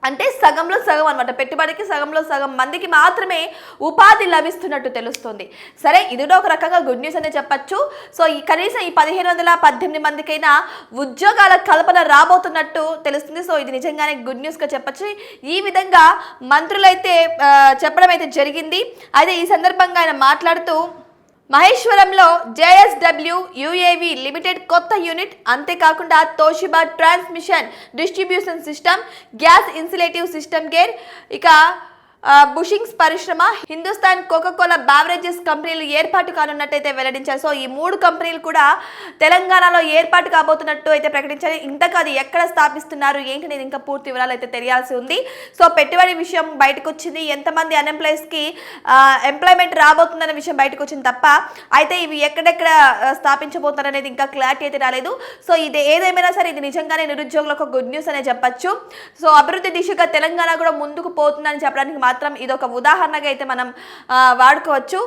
అంటే సగంలో సగం అనమాట, పెట్టుబడికి సగంలో సగం మందికి మాత్రమే ఉపాధి లభిస్తున్నట్టు తెలుస్తుంది. సరే, ఇది ఒక రకంగా గుడ్ న్యూస్ అనే చెప్పచ్చు. సో కనీసం ఈ 1518 మందికైనా ఉద్యోగాల కల్పన రాబోతున్నట్టు తెలుస్తుంది. సో ఇది నిజంగానే గుడ్ న్యూస్గా చెప్పచ్చు. ఈ విధంగా మంత్రులైతే చెప్పడం అయితే జరిగింది. అయితే ఈ సందర్భంగా ఆయన మాట్లాడుతూ మహేశ్వరంలో జేఎస్డబ్ల్యూ యుఏవి లిమిటెడ్ కొత్త యూనిట్, అంతేకాకుండా Toshiba transmission distribution system, gas insulative system gear, ఇక బుషింగ్స్ పరిశ్రమ, హిందుస్థాన్ కోకోకోలా బ్యావరేజెస్ కంపెనీలు ఏర్పాటు కానున్నట్టయితే వెల్లడించారు. సో ఈ 3 కంపెనీలు కూడా తెలంగాణలో ఏర్పాటు కాబోతున్నట్టు అయితే ప్రకటించారు. ఇంతకు అది ఎక్కడ స్థాపిస్తున్నారు ఏంటి అనేది ఇంకా పూర్తి వివరాలు అయితే తెలియాల్సి ఉంది. సో పెట్టుబడి విషయం బయటకు వచ్చింది, ఎంతమంది అన్ఎంప్లాయీస్కి ఎంప్లాయ్మెంట్ రాబోతుందన్న విషయం బయటకు వచ్చింది తప్ప అయితే ఇవి ఎక్కడెక్కడ స్థాపించబోతున్నారు అనేది ఇంకా క్లారిటీ అయితే రాలేదు. సో ఇది ఏదేమైనా సరే ఇది నిజంగానే నిరుద్యోగులకు గుడ్ న్యూస్ అనే చెప్పచ్చు. సో అభివృద్ధి దిశగా తెలంగాణ కూడా ముందుకు పోతుందని చెప్పడానికి మాత్రం ఇది ఒక ఉదాహరణగా అయితే మనం వాడుకోవచ్చు.